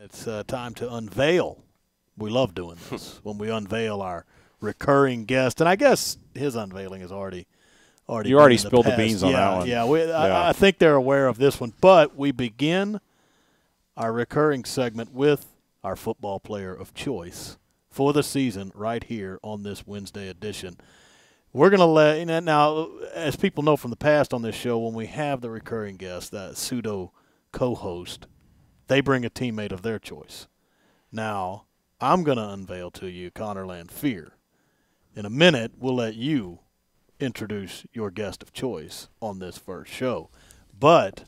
It's time to unveil. We love doing this when we unveil our recurring guest, and I guess his unveiling is already. You already spilled the beans on that one. Yeah, I think they're aware of this one. But we begin our recurring segment with our football player of choice for the season right here on this Wednesday edition. We're going to now, as people know from the past on this show, when we have the recurring guest, that pseudo co-host, they bring a teammate of their choice. Now, I'm going to unveil to you Connor Lanfear. In a minute, we'll let you introduce your guest of choice on this first show. But,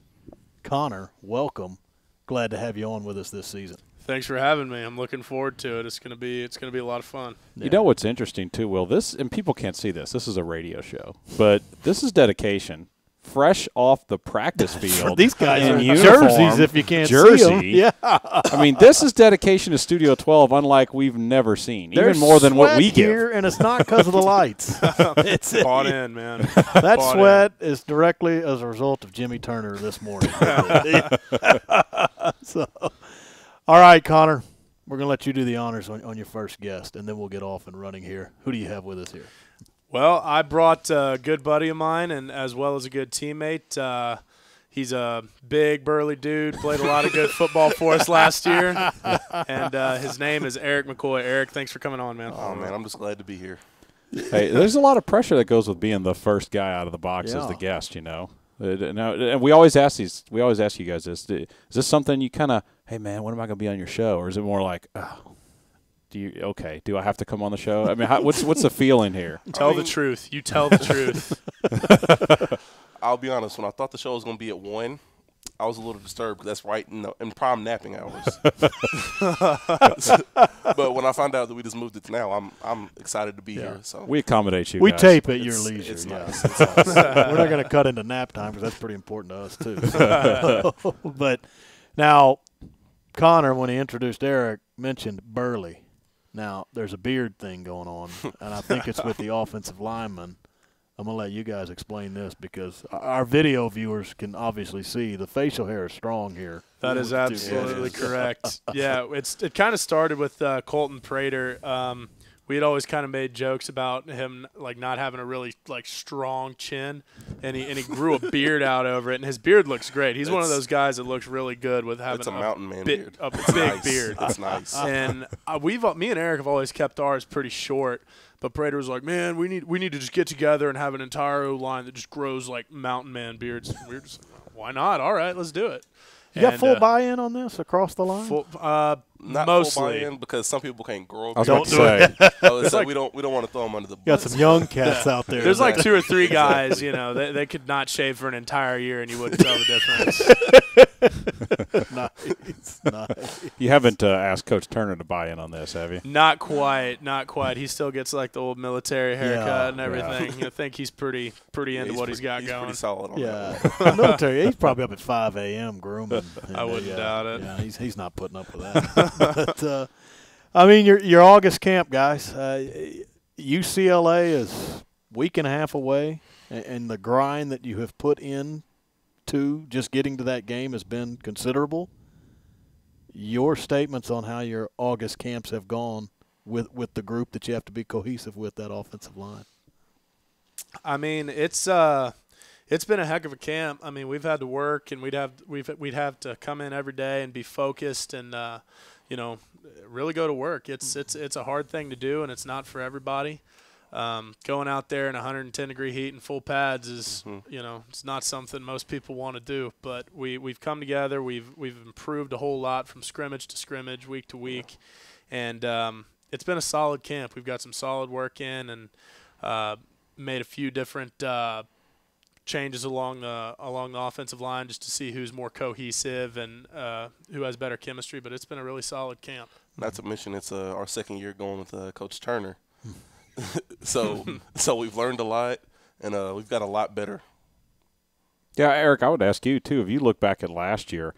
Connor, welcome. Glad to have you on with us this season. Thanks for having me. I'm looking forward to it. It's gonna be a lot of fun. Yeah. You know what's interesting too, Will? This, and people can't see this. This is a radio show, but this is dedication. Fresh off the practice field. These guys in are uniform, jerseys if you can't see them. Yeah. I mean, this is dedication to Studio 12 unlike we've never seen, There's even more than what we give. Here, and it's not because of the lights. It's bought in, man. That sweat is directly as a result of Jimmy Turner this morning. So, all right, Connor, we're going to let you do the honors on your first guest, and then we'll get off and running here. Who do you have with us here? Well, I brought a good buddy of mine and as well as a good teammate. He's a big, burly dude, played a lot of good football for us last year, and his name is Erik McCoy. Erik, thanks for coming on, man. Oh, man, I'm just glad to be here. Hey, there's a lot of pressure that goes with being the first guy out of the box as the guest, you know. Now, and we always ask you guys this. Is this something you kind of, hey, man, when am I going to be on your show? Or is it more like, oh, do I have to come on the show? I mean, what's the feeling here? Tell the truth. You tell the truth. I'll be honest. When I thought the show was going to be at 1, I was a little disturbed because that's right in prime napping hours. But when I found out that we just moved it to now, I'm excited to be here. So we accommodate you. We guys. tape at your leisure. It's yeah. nice. It's nice. We're not going to cut into nap time because that's pretty important to us too. But now, Connor, when he introduced Erik, mentioned burly. Now, there's a beard thing going on, and I think it's with the offensive lineman. I'm going to let you guys explain this because our video viewers can obviously see the facial hair is strong here. That is absolutely correct. Yeah, it kind of started with Colton Prater. We had always kind of made jokes about him like not having a really like strong chin, and he grew a beard out over it, and his beard looks great. He's one of those guys that looks really good with having a mountain man beard. A big nice. beard. It's nice. And me and Erik have always kept ours pretty short. But Prater was like, man, we need to just get together and have an entire O-line that just grows like mountain man beards. And we were just like, why not? All right, let's do it. You got full buy-in on this across the line? Not mostly. Full buy-in because some people can't grow. I was about to say. So we don't want to throw them under the bus. Got some young cats out there. There's like 2 or 3 guys, you know, they could not shave for an entire year and you wouldn't tell the difference. Nice. You haven't asked Coach Turner to buy in on this, have you? Not quite. He still gets like the old military haircut and everything. Yeah. I think he's pretty into what he's got he's going. Pretty solid on that. Military. He's probably up at 5 a.m. grooming. I wouldn't doubt it. Yeah, he's not putting up with that. But I mean, your August camp, guys. UCLA is week and a half away, and the grind that you have put in to just getting to that game has been considerable. Your statements on how your August camps have gone with the group that you have to be cohesive with, that offensive line. I mean, it's been a heck of a camp. I mean, we've had to work, and we'd have to come in every day and be focused and really go to work. It's a hard thing to do, and it's not for everybody. Going out there in 110-degree heat and full pads is, it's not something most people want to do. But we've come together. We've improved a whole lot from scrimmage to scrimmage, week to week, and it's been a solid camp. We've got some solid work in and made a few different changes along the offensive line just to see who's more cohesive and who has better chemistry. But it's been a really solid camp. Not to mention it's our second year going with Coach Turner. So we've learned a lot, and we've got a lot better. Yeah, Erik, I would ask you, too, if you look back at last year,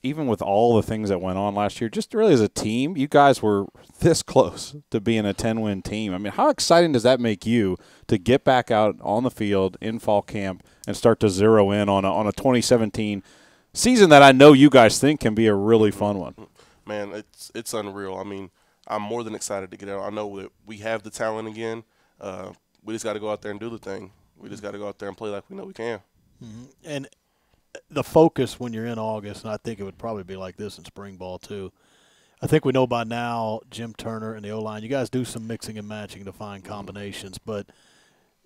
even with all the things that went on last year, just really as a team, you guys were this close to being a 10-win team. I mean, how exciting does that make you to get back out on the field in fall camp and start to zero in on a 2017 season that I know you guys think can be a really fun one? Man, it's unreal. I mean, I'm more than excited to get out. I know that we have the talent again. We just got to go out there and do the thing. We just got to go out there and play like we know we can. Mm-hmm. And the focus when you're in August, and I think it would probably be like this in spring ball too. I think we know by now Jim Turner and the O-line, you guys do some mixing and matching to find combinations. But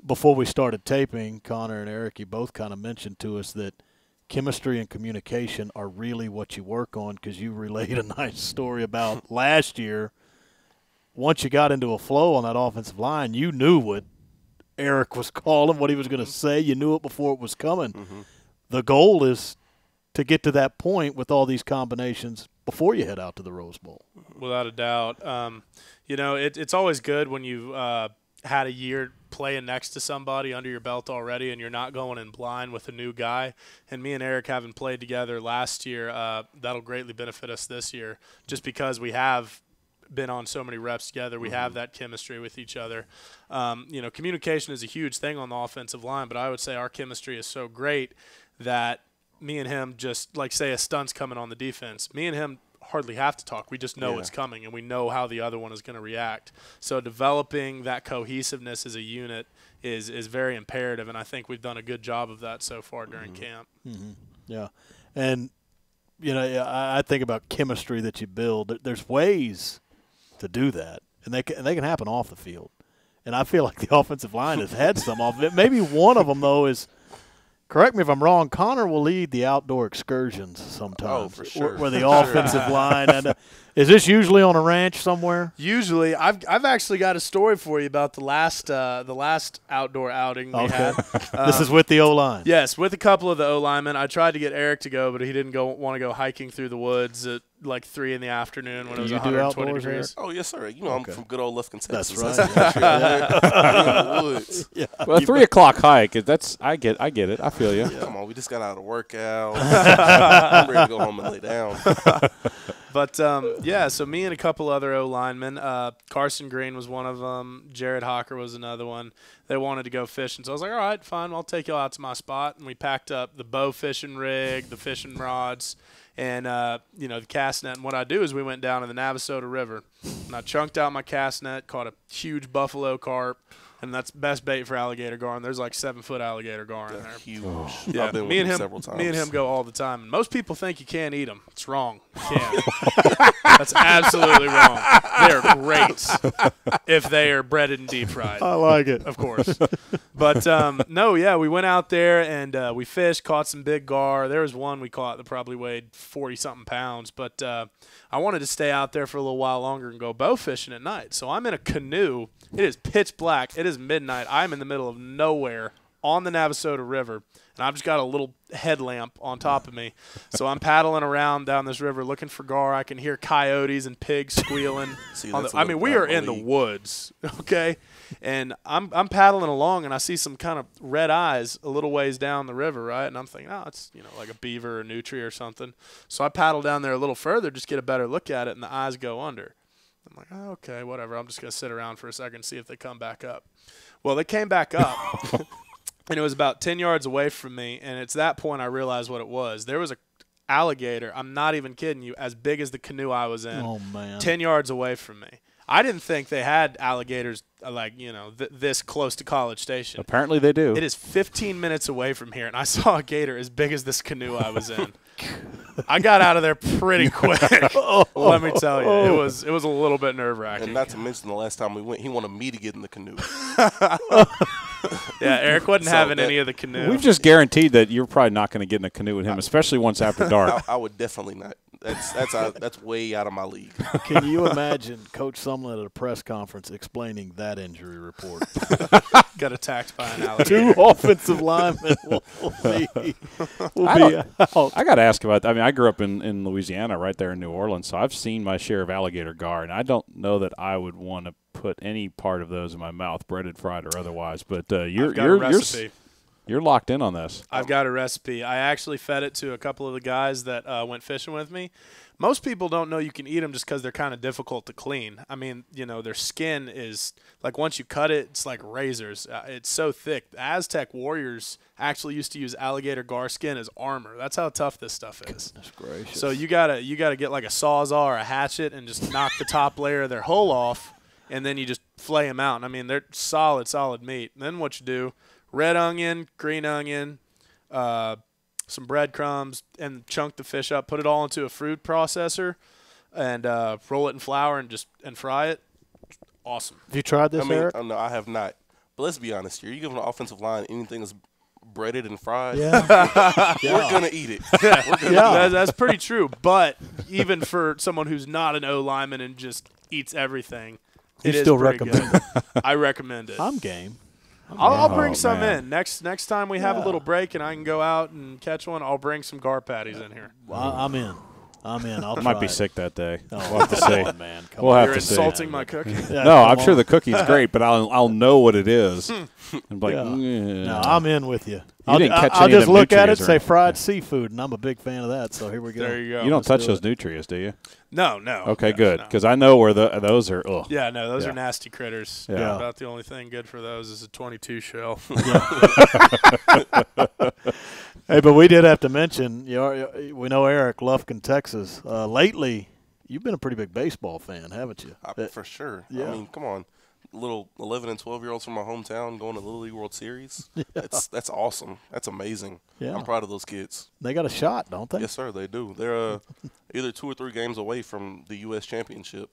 before we started taping, Connor and Erik, you both kind of mentioned to us that chemistry and communication are really what you work on, because you relayed a nice story about last year. Once you got into a flow on that offensive line, you knew what Erik was calling, what he was going to say. You knew it before it was coming. Mm-hmm. The goal is to get to that point with all these combinations before you head out to the Rose Bowl. Without a doubt. It's always good when you've had a year playing next to somebody under your belt already and you're not going in blind with a new guy. And me and Erik having played together last year, that'll greatly benefit us this year just because we have been on so many reps together. We have that chemistry with each other. Communication is a huge thing on the offensive line, but I would say our chemistry is so great that me and him just, like, say a stunt's coming on the defense, me and him hardly have to talk. We just know it's coming, and we know how the other one is going to react. So developing that cohesiveness as a unit is very imperative, and I think we've done a good job of that so far during camp. Mm-hmm. Yeah. And, I think about chemistry that you build. There's ways to do that, and they can happen off the field. And I feel like the offensive line has had some off of it. Maybe one of them, though, is – correct me if I'm wrong, Connor will lead the outdoor excursions sometimes. Oh, for sure. Where the offensive line and is this usually on a ranch somewhere? Usually, I've actually got a story for you about the last outdoor outing we had. This is with the O-line. Yes, with a couple of the O-linemen. I tried to get Erik to go, but he didn't want to go hiking through the woods at like 3 in the afternoon when it was 120 degrees. Oh, yes, sir. I'm from good old Lufkin, Texas. That's right. Woods. Yeah. Well, 3 o'clock hike. I get it. I feel you. Yeah. Come on, we just got out of a workout. I'm ready to go home and lay down. But, so me and a couple other O-linemen, Carson Green was one of them, Jared Hawker was another one. They wanted to go fishing. So I was like, all right, fine, I'll take you out to my spot. And we packed up the bow fishing rig, the fishing rods, and, the cast net. And what I do is we went down to the Navasota River, and I chunked out my cast net, caught a huge buffalo carp, and that's best bait for alligator gar. And there's like 7-foot alligator gar in there. Huge. Yeah, I've been with him several times. Me and him go all the time. And most people think you can't eat them. It's wrong. You can. That's absolutely wrong. They are great if they are breaded and deep fried. I like it. Of course. But, we went out there and we fished, caught some big gar. There was one we caught that probably weighed 40-something pounds. But I wanted to stay out there for a little while longer and go bow fishing at night. So I'm in a canoe. It is pitch black. It is midnight. I'm in the middle of nowhere on the Navasota River, and I've just got a little headlamp on top of me. So I'm paddling around down this river looking for gar. I can hear coyotes and pigs squealing. We are in the woods, okay? And I'm paddling along, and I see some kind of red eyes a little ways down the river, right? And I'm thinking, it's like a beaver or nutria or something. So I paddle down there a little further, just get a better look at it, and the eyes go under. I'm like, okay, whatever. I'm just going to sit around for a second and see if they come back up. Well, they came back up, and it was about 10 yards away from me, and it's that point I realized what it was. There was an alligator, I'm not even kidding you, as big as the canoe I was in, 10 yards away from me. I didn't think they had alligators this close to College Station. Apparently they do. It is 15 minutes away from here, and I saw a gator as big as this canoe I was in. I got out of there pretty quick. Let me tell you, it was a little bit nerve-wracking. And not to mention the last time we went, he wanted me to get in the canoe. Yeah, Erik wasn't having any of the canoe. We've just guaranteed that you're probably not going to get in a canoe with him, especially once after dark. I would definitely not. That's way out of my league. Can you imagine Coach Sumlin at a press conference explaining that injury report? Got attacked by an alligator. 2 offensive linemen will be out. I got to ask about that. I mean, I grew up in Louisiana, right there in New Orleans, so I've seen my share of alligator gar, and I don't know that I would want to put any part of those in my mouth, breaded, fried, or otherwise. But I've got a recipe. You're locked in on this. I've got a recipe. I actually fed it to a couple of the guys that went fishing with me. Most people don't know you can eat them just because they're kind of difficult to clean. I mean, their skin is like once you cut it, it's like razors. It's so thick. The Aztec warriors actually used to use alligator gar skin as armor. That's how tough this stuff is. That's gracious. So you gotta get like a sawzall or a hatchet and just knock the top layer of their hull off, and then you just flay them out. And I mean, they're solid meat. And then what you do? Red onion, green onion, some breadcrumbs, and chunk the fish up. Put it all into a food processor, and roll it in flour and fry it. Awesome. Have you tried this, Erik? No, I have not. But let's be honest here. You give an offensive line anything that's breaded and fried, Yeah. we're gonna eat it. That's pretty true. But even for someone who's not an O lineman and just eats everything, it is still pretty recommend good. I recommend it. I'm game. I'll bring some man. in next time we have a little break and I can go out and catch one. I'll bring some gar patties in here. Well, I'm in. I'll I might try be it. sick that day. Oh, We'll have to see. come on, man. Come We'll on. have You're to see. insulting my cooking. Yeah, No, I'm come sure on. the cooking's great, but I'll know what it is. And be like, Yeah. "Mm." No, I'm in with you. didn't catch I'll any of just them look at it, nutrients or say anything. fried seafood, and I'm a big fan of that. So here we go. There you go. You don't Let's touch do those it. nutrients, do you? No. Okay, gosh, good, no. because I know where those are. Ugh. Yeah, no, those Yeah. are nasty critters. Yeah. About the only thing good for those is a 22 shell. Hey, but we did have to mention, we know Erik, Lufkin, Texas. Lately, you've been a pretty big baseball fan, haven't you? For sure. Yeah. I mean, come on. Little 11 and 12-year-olds from my hometown going to Little League World Series. That's awesome. That's amazing. Yeah. I'm proud of those kids. They got a shot, don't they? Yes, sir, they do. They're either 2 or 3 games away from the U.S. championship.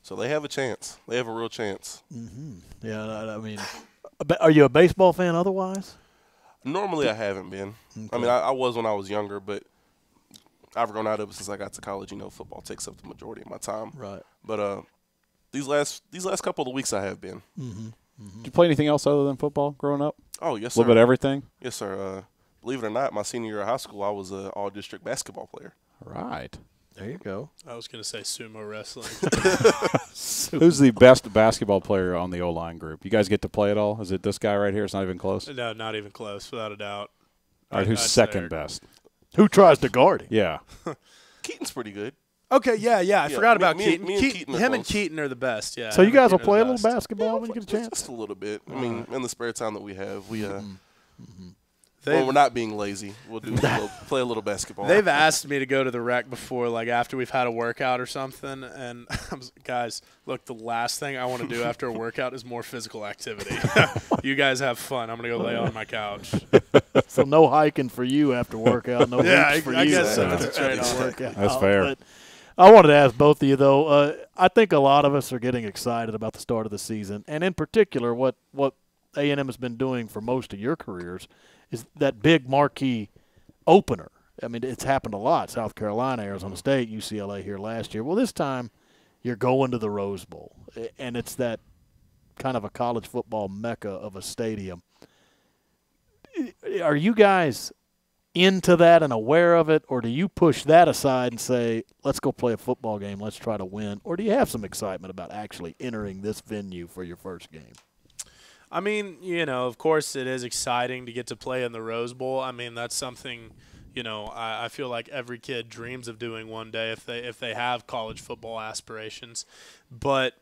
So they have a chance. They have a real chance. Yeah, I mean, are you a baseball fan otherwise? Normally I haven't been. I mean, I was when I was younger, but I've grown out of it since I got to college. Football takes up the majority of my time. Right. But these last couple of weeks I have been. Did you play anything else other than football growing up? Oh, yes, A sir. little bit of everything? Yes, sir. Believe it or not, my senior year of high school, I was an all-district basketball player. Right. There you go. I was going to say sumo wrestling. Who's the best basketball player on the O-line group? You guys get to play at all? Is it this guy right here? It's not even close? No, not even close, without a doubt. All right, who's I'd say second Erik. best? Who tries to guard him? Yeah. Keaton's pretty good. Okay, yeah. I forgot about me Keaton. and Keaton are Him and close. Keaton are the best, yeah. So you him and guys will Keaton are play a the little best. basketball when you get a chance? Just a little bit. I mean, in the spare time that we have, when They've- we're not being lazy, we'll play a little basketball. They've asked me to go to the rec before, like after we've had a workout or something, and guys, look, the last thing I want to do after a workout is more physical activity. You guys have fun. I'm gonna go lay on my couch. So no hiking for you after workout. No Yeah, hoops for I you guess so. after That's right. a workout. That's fair. But I wanted to ask both of you, though. I think a lot of us are getting excited about the start of the season, and in particular what A&M has been doing for most of your careers is that big marquee opener. I mean, it's happened a lot. South Carolina, Arizona State, UCLA here last year. Well, this time you're going to the Rose Bowl, and it's that kind of a college football mecca of a stadium. Are you guys into that and aware of it, or do you push that aside and say, let's go play a football game, let's try to win? Or do you have some excitement about actually entering this venue for your first game? I mean, of course it is exciting to get to play in the Rose Bowl. I mean, that's something, I feel like every kid dreams of doing one day if they have college football aspirations. But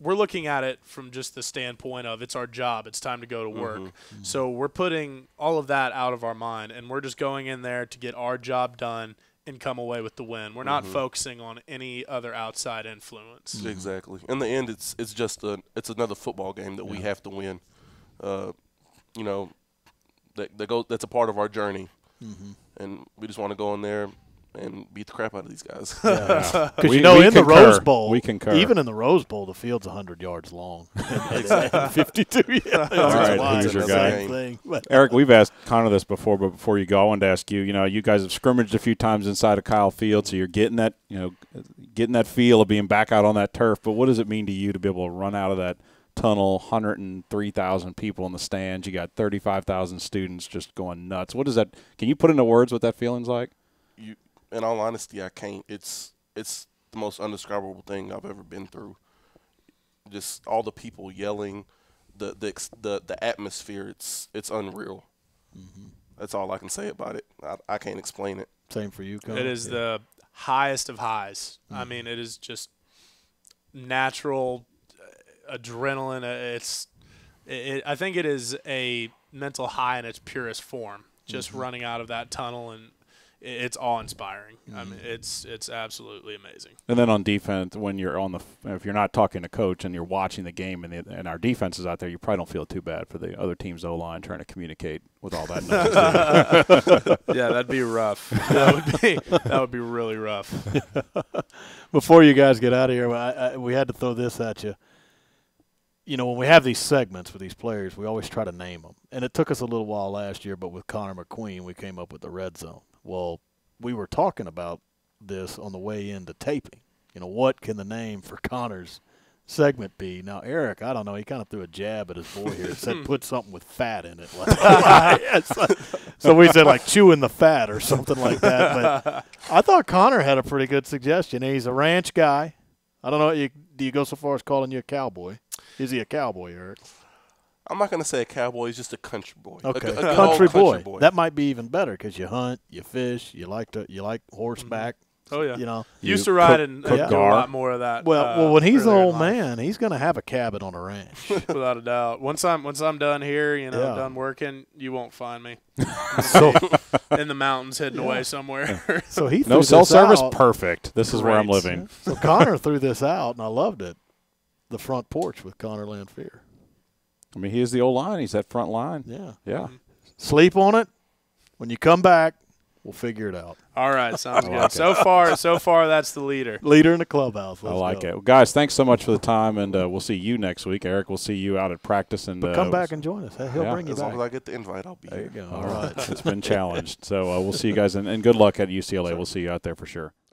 we're looking at it from just the standpoint of it's our job. It's time to go to work. So we're putting all of that out of our mind, and we're just going in there to get our job done and come away with the win. We're not focusing on any other outside influence. Exactly. In the end, it's just it's another football game that we have to win. That's a part of our journey, and we just want to go in there and beat the crap out of these guys. Because We in the concur. Rose Bowl, We concur. even in the Rose Bowl, the field's 100 yards long. And 52. Yeah, All right, wide. who's your It's the guy? same thing. But Erik, we've asked Connor this before, but before you go, I wanted to ask you. You guys have scrimmaged a few times inside of Kyle Field, so you're getting that, getting that feel of being back out on that turf. But what does it mean to you to be able to run out of that tunnel, 103,000 people in the stands? You got 35,000 students just going nuts. What is that? Can you put into words what that feeling's like? In all honesty, I can't. It's the most undescribable thing I've ever been through. Just all the people yelling, the atmosphere. It's unreal. That's all I can say about it. I can't explain it. Same for you, Connor? It is the highest of highs. I mean, it is just natural adrenaline. I think it is a mental high in its purest form. Just running out of that tunnel, and it's awe-inspiring. I mean, it's absolutely amazing. And then on defense, when you're if you're not talking to coach and you're watching the game and our defense is out there, you probably don't feel too bad for the other team's O-line trying to communicate with all that noise. Yeah, that'd be rough. That would be really rough. Before you guys get out of here, we had to throw this at you. You know, when we have these segments with these players, we always try to name them. And it took us a little while last year, but with Connor McQueen, we came up with the red zone. Well, we were talking about this on the way into taping. You know, what can the name for Connor's segment be? Now, Erik, I don't know, he kind of threw a jab at his boy here. Said put something with fat in it. So we said like chewing the fat or something like that. But I thought Connor had a pretty good suggestion. He's a ranch guy. I don't know, do you go so far as calling you a cowboy? Is he a cowboy, Erik? I'm not going to say a cowboy. He's just a country boy. Okay, a good country old boy. That might be even better because you hunt, you fish, you like horseback. Oh, yeah. You know, Used to ride and do a gar. lot more of that. Well, when he's an earlier in old life. man, he's going to have a cabin on a ranch. Without a doubt. Once I'm done here, Yeah. done working, you won't find me. So, In the mountains, hidden away somewhere. so he No threw cell this service, out. perfect. This is where I'm Great. living. So Connor threw this out, and I loved it. The front porch with Connor Lanfear. I mean, he is the old line. He's that front line. Yeah. Yeah. Sleep on it. When you come back, we'll figure it out. All right, sounds good. like it. So far, that's the leader. Leader in the clubhouse. I Let's like go. it. Well, guys, thanks so much for the time, and we'll see you next week. Erik, we'll see you out at practice. And But come back and join us. He'll yeah. bring you As long back. as I get the invite, I'll be There you here. go. All right. It's been challenged. So we'll see you guys, and good luck at UCLA. We'll see you out there for sure.